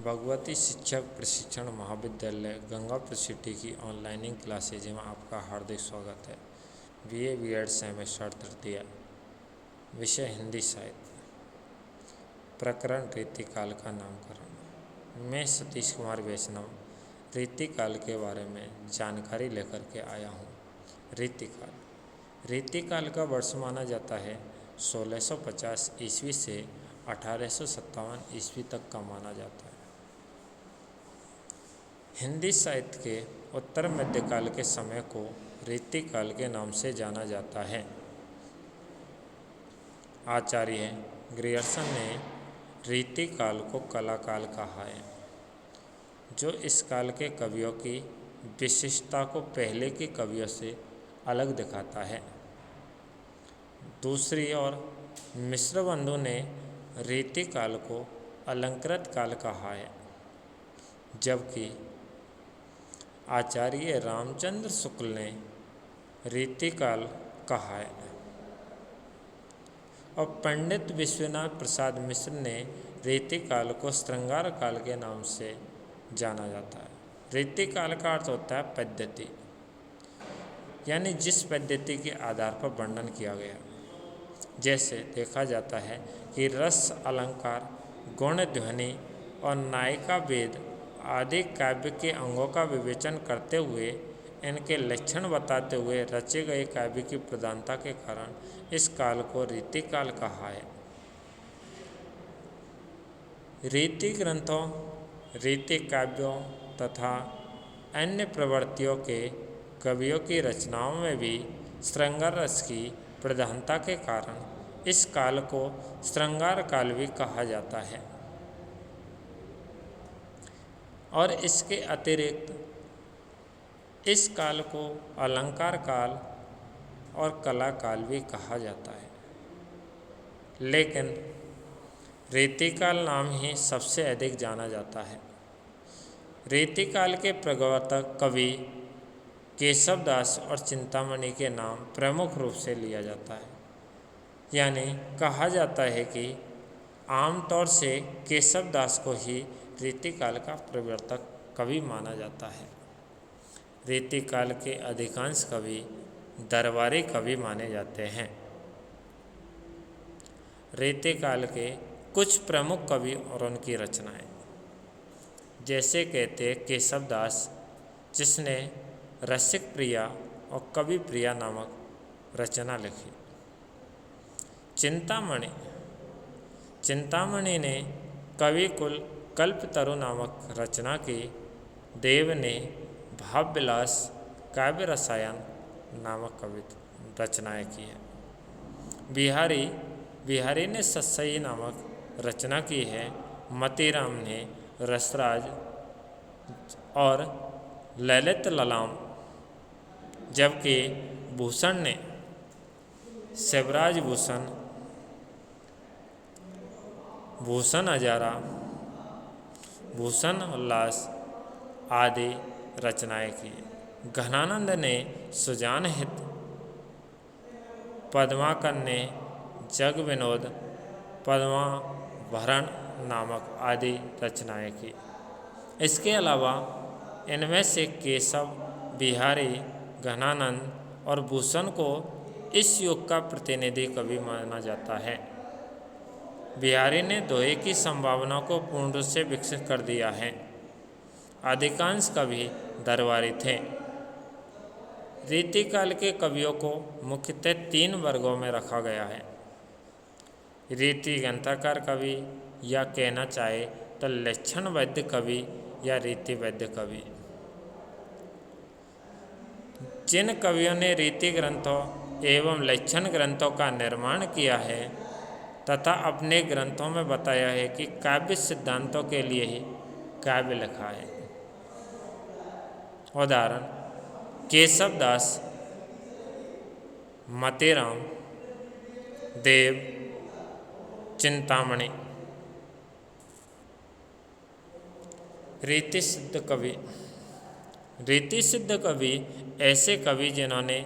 भगवती शिक्षक प्रशिक्षण महाविद्यालय गंगापुर सिटी की ऑनलाइन क्लासेज में आपका हार्दिक स्वागत है। बीए बीएड सेमेस्टर तृतीय, विषय हिंदी साहित्य, प्रकरण रीतिकाल का नामकरण। मैं सतीश कुमार वैष्णव रीतिकाल के बारे में जानकारी लेकर के आया हूँ। रीतिकाल का वर्ष माना जाता है 1650 ईस्वी से 1857 ईस्वी तक का माना जाता है। हिंदी साहित्य के उत्तर मध्यकाल के समय को रीतिकाल के नाम से जाना जाता है। आचार्य ग्रियर्सन ने रीतिकाल को कलाकाल कहा है, जो इस काल के कवियों की विशिष्टता को पहले के कवियों से अलग दिखाता है। दूसरी ओर मिश्र बंधु ने रीतिकाल को अलंकृत काल कहा है, जबकि आचार्य रामचंद्र शुक्ल ने रीतिकाल कहा है और पंडित विश्वनाथ प्रसाद मिश्र ने रीतिकाल को श्रृंगार काल के नाम से जाना जाता है। रीतिकाल का अर्थ होता है पद्धति, यानी जिस पद्धति के आधार पर वर्णन किया गया। जैसे देखा जाता है कि रस, अलंकार, गुण, ध्वनि और नायिका भेद आदि काव्य के अंगों का विवेचन करते हुए इनके लक्षण बताते हुए रचे गए काव्य की प्रधानता के कारण इस काल को रीतिकाल कहा है। रीति ग्रंथों, रीति काव्यों तथा अन्य प्रवृत्तियों के कवियों की रचनाओं में भी श्रृंगार रस की प्रधानता के कारण इस काल को श्रृंगार काल भी कहा जाता है। और इसके अतिरिक्त इस काल को अलंकार काल और कला काल भी कहा जाता है, लेकिन रीतिकाल नाम ही सबसे अधिक जाना जाता है। रीतिकाल के प्रवर्तक कवि केशवदास और चिंतामणि के नाम प्रमुख रूप से लिया जाता है। यानी कहा जाता है कि आमतौर से केशवदास को ही रीतिकाल का प्रवर्तक कवि माना जाता है। रीतिकाल के अधिकांश कवि दरबारी कवि माने जाते हैं। रीतिकाल के कुछ प्रमुख कवि और उनकी रचनाएं, जैसे कहते केशवदास, जिसने रसिक प्रिया और कवि प्रिया नामक रचना लिखी। चिंतामणि ने कवि कुल कल्पतरु नामक रचना की। देव ने भाव विलास, काव्य रसायन नामक कविता रचनाएं की है। बिहारी ने सत्सई नामक रचना की है। मतीराम ने रसराज और ललित ललाम, जबकि भूषण ने शिवराज भूषण हजारा, भूषण उल्लास आदि रचनाएं की। घनानंद ने सुजान हित, पद्माकर ने जग विनोद, पद्माभरण नामक आदि रचनाएं की। इसके अलावा इनमें से केशव, बिहारी, घनानंद और भूषण को इस युग का प्रतिनिधि कवि माना जाता है। बिहारी ने दोहे की संभावना को पूर्ण रूप से विकसित कर दिया है। अधिकांश कवि दरबारी थे। रीतिकाल के कवियों को मुख्यतः 3 वर्गों में रखा गया है। रीति ग्रंथकार कवि, या कहना चाहे तो लक्षणबद्ध कवि या रीतिबद्ध कवि। जिन कवियों ने रीति ग्रंथों एवं लक्षण ग्रंथों का निर्माण किया है तथा अपने ग्रंथों में बताया है कि काव्य सिद्धांतों के लिए ही काव्य लिखा है। उदाहरण: केशवदास, मतीराम, देव, चिंतामणि। रीति सिद्ध कवि ऐसे कवि जिन्होंने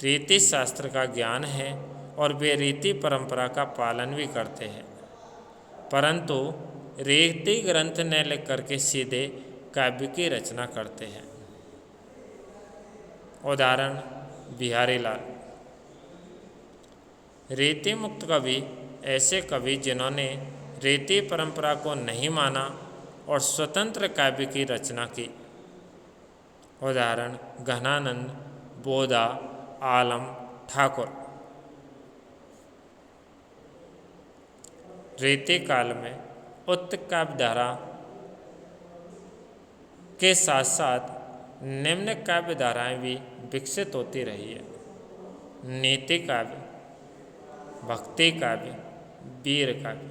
रीति शास्त्र का ज्ञान है और वे रीति परंपरा का पालन भी करते हैं, परंतु रीति ग्रंथ न लिख करके सीधे काव्य की रचना करते हैं। उदाहरण बिहारी लाल। रीति मुक्त कवि ऐसे कवि जिन्होंने रीति परंपरा को नहीं माना और स्वतंत्र काव्य की रचना की। उदाहरण घनानंद, बोधा, आलम, ठाकुर। रीति काल में उत्तर काव्य धारा के साथ साथ निम्न काव्य धाराएं भी विकसित होती रही है। नीति काव्य, भक्ति काव्य, वीर काव्य।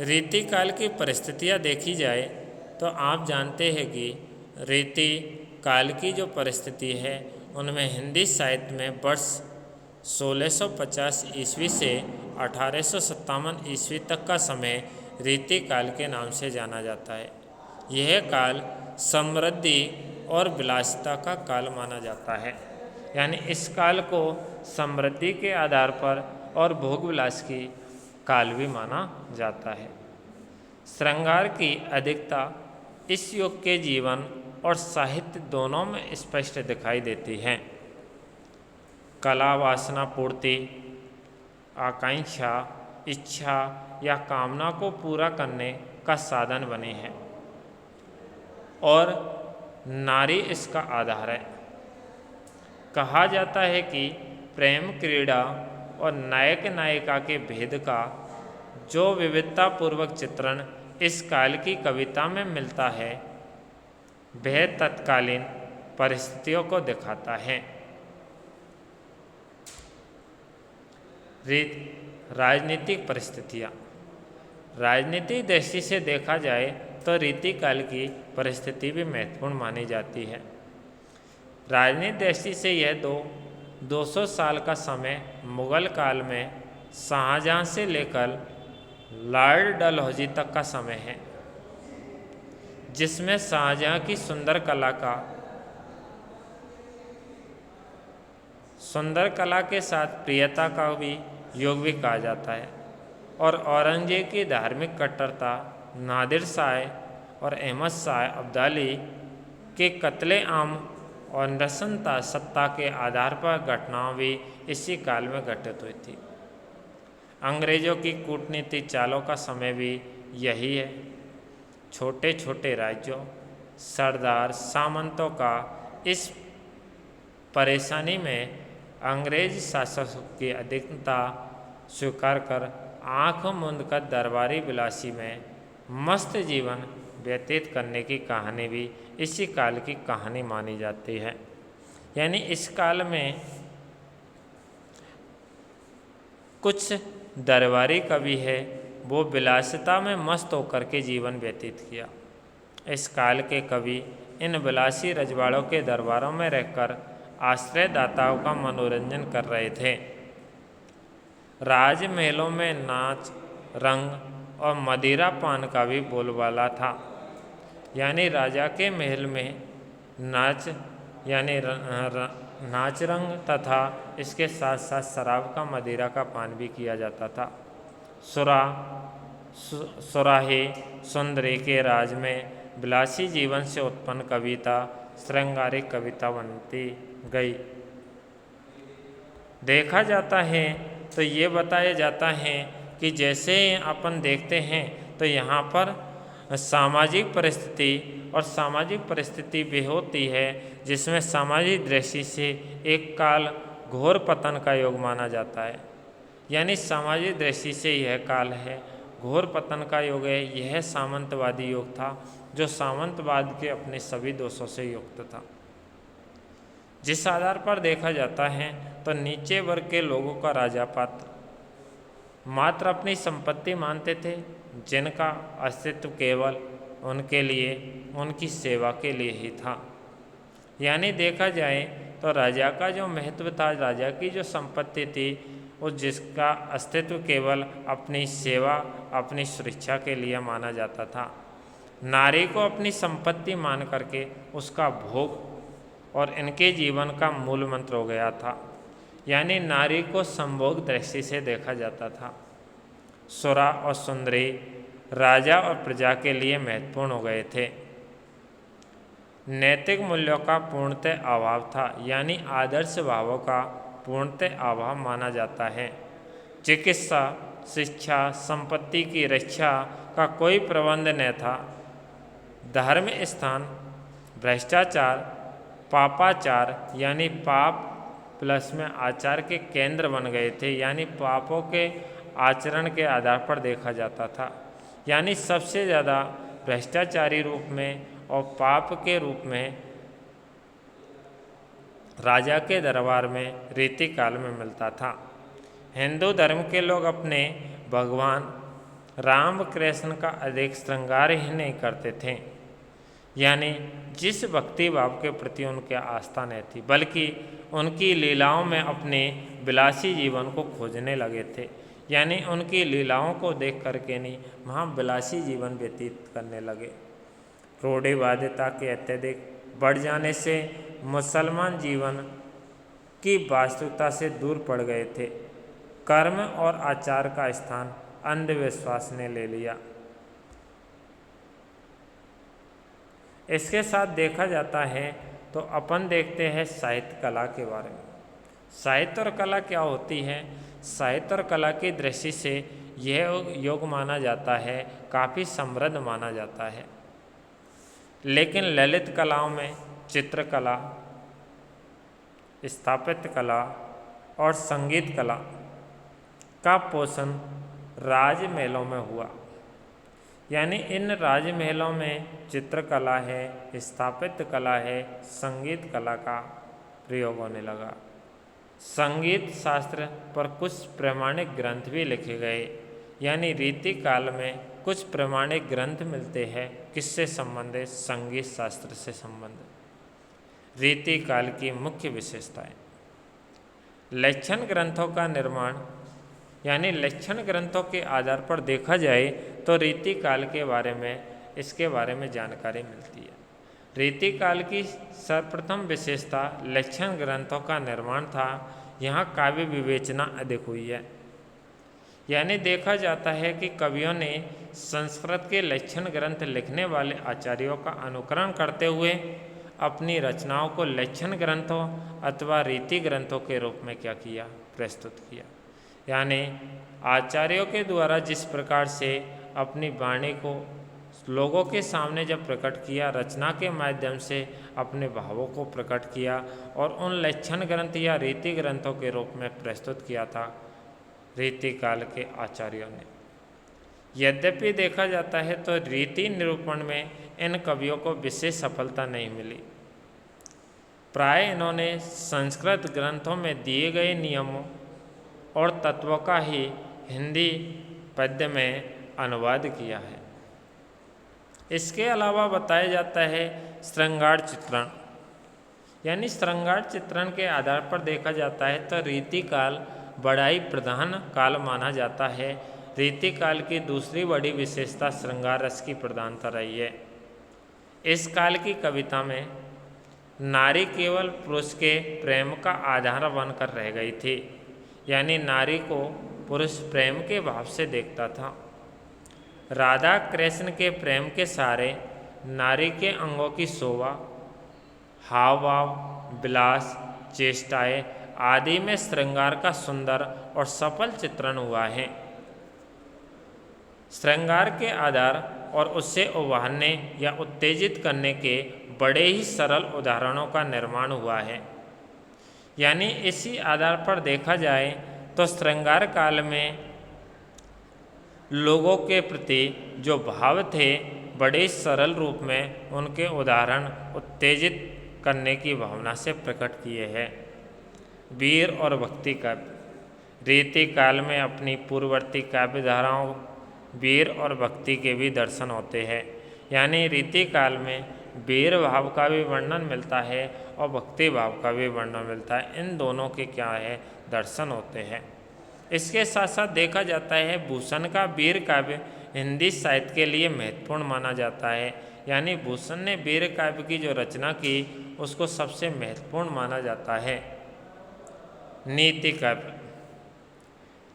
रीति काल की परिस्थितियां देखी जाए तो आप जानते हैं कि रीति काल की जो परिस्थिति है उनमें हिंदी साहित्य में वर्ष 1650 ईस्वी से 1857 ईस्वी तक का समय रीति काल के नाम से जाना जाता है। यह काल समृद्धि और विलासिता का काल माना जाता है। यानी इस काल को समृद्धि के आधार पर और भोग विलास की काल भी माना जाता है। श्रृंगार की अधिकता इस युग के जीवन और साहित्य दोनों में स्पष्ट दिखाई देती है। कला वासना पूर्ति, आकांक्षा, इच्छा या कामना को पूरा करने का साधन बनी है और नारी इसका आधार है। कहा जाता है कि प्रेम क्रीड़ा और नायक नायिका के भेद का जो विविधतापूर्वक चित्रण इस काल की कविता में मिलता है वह तत्कालीन परिस्थितियों को दिखाता है। राजनीतिक परिस्थितियाँ। राजनीतिक दृष्टि से देखा जाए तो रीति काल की परिस्थिति भी महत्वपूर्ण मानी जाती है। राजनीतिक दृष्टि से यह 200 साल का समय मुगल काल में शाहजहां से लेकर लॉर्ड डलहौजी तक का समय है, जिसमें शाहजहां की सुंदर कला के साथ प्रियता का भी योग भी कहा जाता है और औरंगजेब की धार्मिक कट्टरता, नादिर शाह और अहमद शाह अब्दाली के कत्ले आम और नृशंसता सत्ता के आधार पर घटनाएं भी इसी काल में घटित हुई थी। अंग्रेजों की कूटनीति चालों का समय भी यही है। छोटे छोटे राज्यों, सरदार सामंतों का इस परेशानी में अंग्रेज शासकों की अधिकता स्वीकार कर आँख मूंद कर दरबारी विलासी में मस्त जीवन व्यतीत करने की कहानी भी इसी काल की कहानी मानी जाती है। यानी इस काल में कुछ दरबारी कवि है वो विलासिता में मस्त होकर के जीवन व्यतीत किया। इस काल के कवि इन विलासी रजवाड़ों के दरबारों में रहकर आश्रयदाताओं का मनोरंजन कर रहे थे। राजमहलों में नाच, रंग और मदिरा पान का भी बोलबाला था। यानी राजा के महल में नाच नाच रंग तथा इसके साथ साथ शराब का, मदिरा का पान भी किया जाता था। सुराही सुंदरी के राज में विलासी जीवन से उत्पन्न कविता श्रृंगारिक कविता बनती गई। देखा जाता है तो ये बताया जाता है कि जैसे अपन देखते हैं तो यहाँ पर सामाजिक परिस्थिति भी होती है जिसमें सामाजिक दृष्टि से एक काल घोर पतन का योग माना जाता है। यानी सामाजिक दृष्टि से यह काल है घोर पतन का योग है। यह सामंतवादी योग था जो सामंतवाद के अपने सभी दोषों से युक्त था। जिस आधार पर देखा जाता है तो नीचे वर्ग के लोगों का राजा पात्र मात्र अपनी संपत्ति मानते थे, जिनका अस्तित्व केवल उनके लिए, उनकी सेवा के लिए ही था। यानी देखा जाए तो राजा का जो महत्व था, राजा की जो संपत्ति थी, वो जिसका अस्तित्व केवल अपनी सेवा, अपनी सुरक्षा के लिए माना जाता था। नारी को अपनी संपत्ति मान करके उसका भोग और इनके जीवन का मूल मंत्र हो गया था। यानी नारी को संभोग दृष्टि से देखा जाता था। सुरा और सुंदरी राजा और प्रजा के लिए महत्वपूर्ण हो गए थे। नैतिक मूल्यों का पूर्णतः अभाव था, यानी आदर्श भावों का पूर्णतः अभाव माना जाता है। चिकित्सा, शिक्षा, संपत्ति की रक्षा का कोई प्रबंध न था। धर्म स्थान भ्रष्टाचार, पापाचार यानी पाप प्लस में आचार के केंद्र बन गए थे, यानी पापों के आचरण के आधार पर देखा जाता था। यानी सबसे ज़्यादा भ्रष्टाचारी रूप में और पाप के रूप में राजा के दरबार में रीतिकाल में मिलता था। हिंदू धर्म के लोग अपने भगवान राम कृष्ण का अधिक श्रृंगार ही नहीं करते थे, यानी जिस भक्ति भाव के प्रति उनकी आस्था नहीं थी, बल्कि उनकी लीलाओं में अपने विलासी जीवन को खोजने लगे थे। यानी उनकी लीलाओं को देख करके नहीं, वहाँ विलासी जीवन व्यतीत करने लगे। रूढ़िवादिता के अत्यधिक बढ़ जाने से मुसलमान जीवन की वास्तविकता से दूर पड़ गए थे। कर्म और आचार का स्थान अंधविश्वास ने ले लिया। इसके साथ देखा जाता है तो अपन देखते हैं साहित्य कला के बारे में। साहित्य और कला क्या होती है? साहित्य और कला की दृष्टि से यह युग माना जाता है, काफ़ी समृद्ध माना जाता है। लेकिन ललित कलाओं में चित्रकला, स्थापत्य कला और संगीत कला का पोषण राजमहलों में हुआ। यानी इन राजमहलों में चित्रकला है, स्थापत्य कला है, संगीत कला का प्रयोग होने लगा। संगीत शास्त्र पर कुछ प्रमाणिक ग्रंथ भी लिखे गए, यानी रीति काल में कुछ प्रमाणिक ग्रंथ मिलते हैं। किससे संबंधित? संगीत शास्त्र से संबंधित। रीति काल की मुख्य विशेषताएं। लक्षण ग्रंथों का निर्माण, यानी लक्षण ग्रंथों के आधार पर देखा जाए तो रीति काल के बारे में, इसके बारे में जानकारी मिलती है। रीति काल की सर्वप्रथम विशेषता लक्षण ग्रंथों का निर्माण था। यहाँ काव्य विवेचना अधिक हुई है, यानी देखा जाता है कि कवियों ने संस्कृत के लक्षण ग्रंथ लिखने वाले आचार्यों का अनुकरण करते हुए अपनी रचनाओं को लक्षण ग्रंथों अथवा रीति ग्रंथों के रूप में क्या किया? प्रस्तुत किया। यानी आचार्यों के द्वारा जिस प्रकार से अपनी वाणी को लोगों के सामने जब प्रकट किया, रचना के माध्यम से अपने भावों को प्रकट किया और उन लक्षण ग्रंथ या रीति ग्रंथों के रूप में प्रस्तुत किया था रीति काल के आचार्यों ने। यद्यपि देखा जाता है तो रीति निरूपण में इन कवियों को विशेष सफलता नहीं मिली। प्राय इन्होंने संस्कृत ग्रंथों में दिए गए नियमों और तत्वों का ही हिंदी पद्य में अनुवाद किया है। इसके अलावा बताया जाता है श्रृंगार चित्रण, यानी श्रृंगार चित्रण के आधार पर देखा जाता है तो रीति काल बड़ा ही प्रधान काल माना जाता है। रीति काल की दूसरी बड़ी विशेषता श्रृंगार रस की प्रधानता रही है। इस काल की कविता में नारी केवल पुरुष के प्रेम का आधार बनकर रह गई थी, यानी नारी को पुरुष प्रेम के भाव से देखता था। राधा कृष्ण के प्रेम के सहारे नारी के अंगों की शोभा, हाव भाव, विलास, चेष्टाएं आदि में श्रृंगार का सुंदर और सफल चित्रण हुआ है। श्रृंगार के आधार और उससे उभारने या उत्तेजित करने के बड़े ही सरल उदाहरणों का निर्माण हुआ है। यानी इसी आधार पर देखा जाए तो श्रृंगार काल में लोगों के प्रति जो भाव थे बड़े सरल रूप में उनके उदाहरण उत्तेजित करने की भावना से प्रकट किए हैं। वीर और भक्ति काव्य। रीति काल में अपनी पूर्ववर्ती काव्य धाराओं वीर और भक्ति के भी दर्शन होते हैं। यानी रीति काल में वीर भाव का भी वर्णन मिलता है और भक्ति भाव का भी वर्णन मिलता है। इन दोनों के क्या है? दर्शन होते हैं। इसके साथ साथ देखा जाता है भूषण का वीर काव्य हिंदी साहित्य के लिए महत्वपूर्ण माना जाता है। यानी भूषण ने वीर काव्य की जो रचना की उसको सबसे महत्वपूर्ण माना जाता है। नीति काव्य।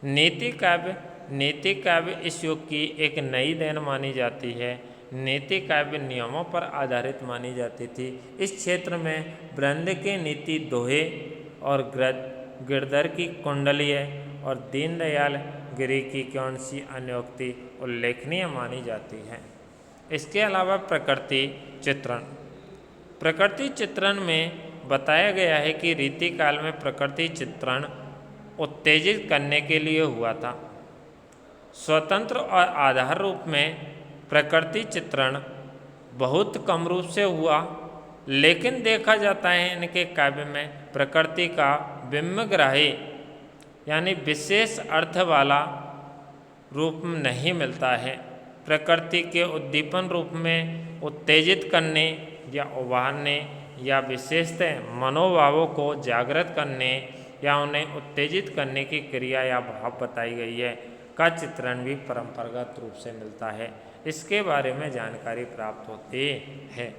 नीति काव्य नीति काव्य इस युग की एक नई देन मानी जाती है। नीति काव्य नियमों पर आधारित मानी जाती थी। इस क्षेत्र में ब्रंद के नीति दोहे और गिरधर की कुंडलीय और दीनदयाल गिरि की कौन सी अन्योक्ति उल्लेखनीय मानी जाती है। इसके अलावा प्रकृति चित्रण। प्रकृति चित्रण में बताया गया है कि रीति काल में प्रकृति चित्रण उत्तेजित करने के लिए हुआ था। स्वतंत्र और आधार रूप में प्रकृति चित्रण बहुत कम रूप से हुआ, लेकिन देखा जाता है इनके काव्य में प्रकृति का बिंबग्राही यानी विशेष अर्थ वाला रूप नहीं मिलता है। प्रकृति के उद्दीपन रूप में उत्तेजित करने या उभारने या विशेषतः मनोभावों को जागृत करने या उन्हें उत्तेजित करने की क्रिया या भाव बताई गई है का चित्रण भी परंपरागत रूप से मिलता है। इसके बारे में जानकारी प्राप्त होती है।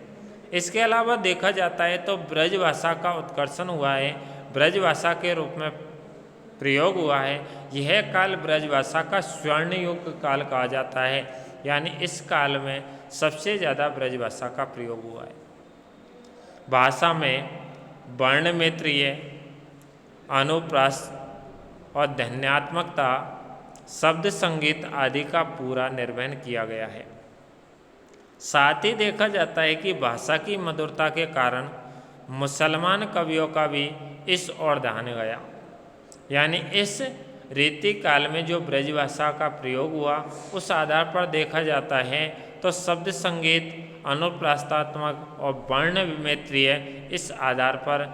इसके अलावा देखा जाता है तो ब्रजभाषा का उत्कर्षण हुआ है, ब्रजभाषा के रूप में प्रयोग हुआ है। यह काल ब्रजभाषा का स्वर्ण युग काल कहा जाता है, यानी इस काल में सबसे ज़्यादा ब्रजभाषा का प्रयोग हुआ है। भाषा में वर्णमेत्रीय, अनुप्रास और ध्वन्यात्मकता, शब्द संगीत आदि का पूरा निर्वहन किया गया है। साथ ही देखा जाता है कि भाषा की मधुरता के कारण मुसलमान कवियों का भी इस ओर ध्यान गया, यानी इस रीति काल में जो ब्रजभाषा का प्रयोग हुआ उस आधार पर देखा जाता है तो शब्द संगीत, अनुप्रासात्मक और वर्ण विमेत्रीय, इस आधार पर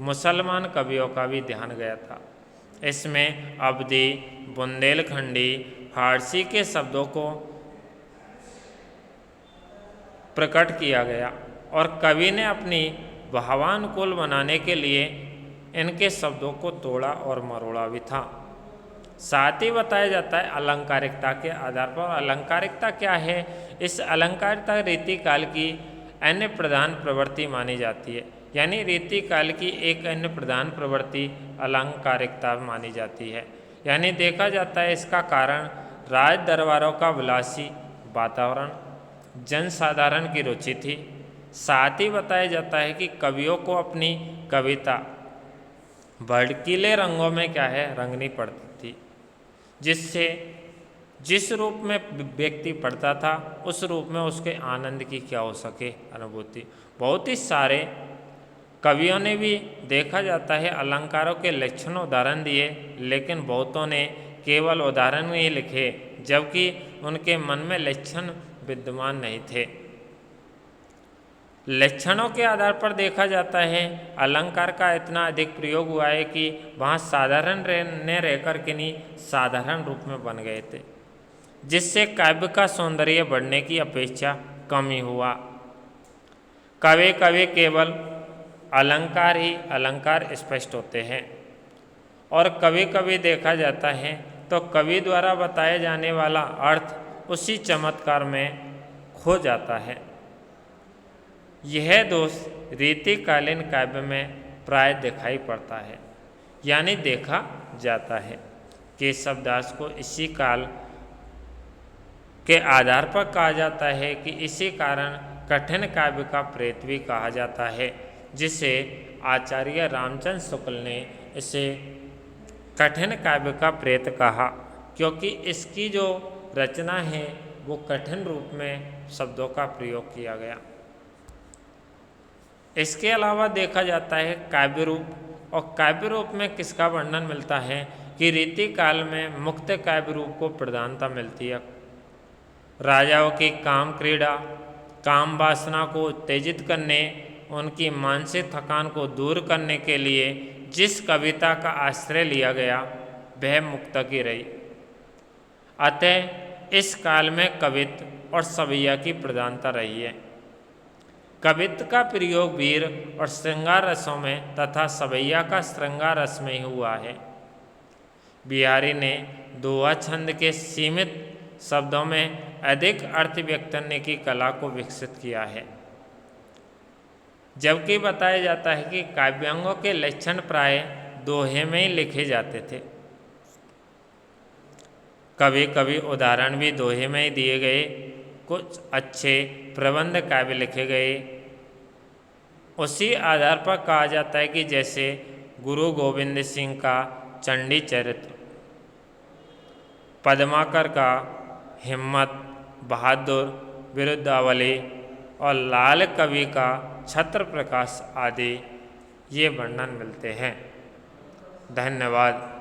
मुसलमान कवियों का भी ध्यान गया था। इसमें अवधी, बुंदेलखंडी, फारसी के शब्दों को प्रकट किया गया और कवि ने अपनी भावानुकूल बनाने के लिए इनके शब्दों को तोड़ा और मरोड़ा भी था। साथ ही बताया जाता है अलंकारिकता के आधार पर। अलंकारिकता क्या है? इस अलंकारिकता रीति काल की अन्य प्रधान प्रवृत्ति मानी जाती है, यानी रीति काल की एक अन्य प्रधान प्रवृत्ति अलंकारिकता मानी जाती है। यानी देखा जाता है इसका कारण राज दरबारों का विलासी वातावरण, जनसाधारण की रुचि थी। साथ ही बताया जाता है कि कवियों को अपनी कविता भड़कीले रंगों में क्या है रंगनी पड़ती थी, जिससे जिस रूप में व्यक्ति पढ़ता था उस रूप में उसके आनंद की क्या हो सके अनुभूति। बहुत ही सारे कवियों ने भी देखा जाता है अलंकारों के लक्षण उदाहरण दिए, लेकिन बहुतों ने केवल उदाहरण ही लिखे, जबकि उनके मन में लक्षण विद्यमान नहीं थे। लक्षणों के आधार पर देखा जाता है अलंकार का इतना अधिक प्रयोग हुआ है कि वहाँ साधारण ने रहकर के नहीं साधारण रूप में बन गए थे, जिससे काव्य का सौंदर्य बढ़ने की अपेक्षा कम ही हुआ। कभी कभी केवल अलंकार ही अलंकार स्पष्ट होते हैं और कभी कभी देखा जाता है तो कवि द्वारा बताया जाने वाला अर्थ उसी चमत्कार में खो जाता है। यह दोष रीतिकालीन काव्य में प्राय दिखाई पड़ता है, यानी देखा जाता है। केशवदास को इसी काल के आधार पर कहा जाता है कि इसी कारण कठिन काव्य का प्रेत भी कहा जाता है, जिसे आचार्य रामचंद्र शुक्ल ने इसे कठिन काव्य का प्रेत कहा, क्योंकि इसकी जो रचना है वो कठिन रूप में शब्दों का प्रयोग किया गया। इसके अलावा देखा जाता है काव्य रूप, और काव्य रूप में किसका वर्णन मिलता है कि रीति काल में मुक्त काव्य रूप को प्रधानता मिलती है। राजाओं की काम क्रीड़ा, काम वासना को उत्तेजित करने, उनकी मानसिक थकान को दूर करने के लिए जिस कविता का आश्रय लिया गया वह मुक्त की रही। अतः इस काल में कवित्व और सवैया की प्रधानता रही है। कवित्व का प्रयोग वीर और श्रृंगार रसों में तथा सवैया का श्रृंगार रस में ही हुआ है। बिहारी ने दोहा छंद के सीमित शब्दों में अधिक अर्थ व्यक्त करने की कला को विकसित किया है, जबकि बताया जाता है कि काव्यांगों के लक्षण प्राय दोहे में ही लिखे जाते थे। कभी कभी उदाहरण भी दोहे में ही दिए गए, कुछ अच्छे प्रबंध काव्य लिखे गए। उसी आधार पर कहा जाता है कि जैसे गुरु गोविंद सिंह का चंडी चरित्र, पद्माकर का हिम्मत बहादुर विरुद्धावली और लाल कवि का छत्र प्रकाश आदि ये वर्णन मिलते हैं। धन्यवाद।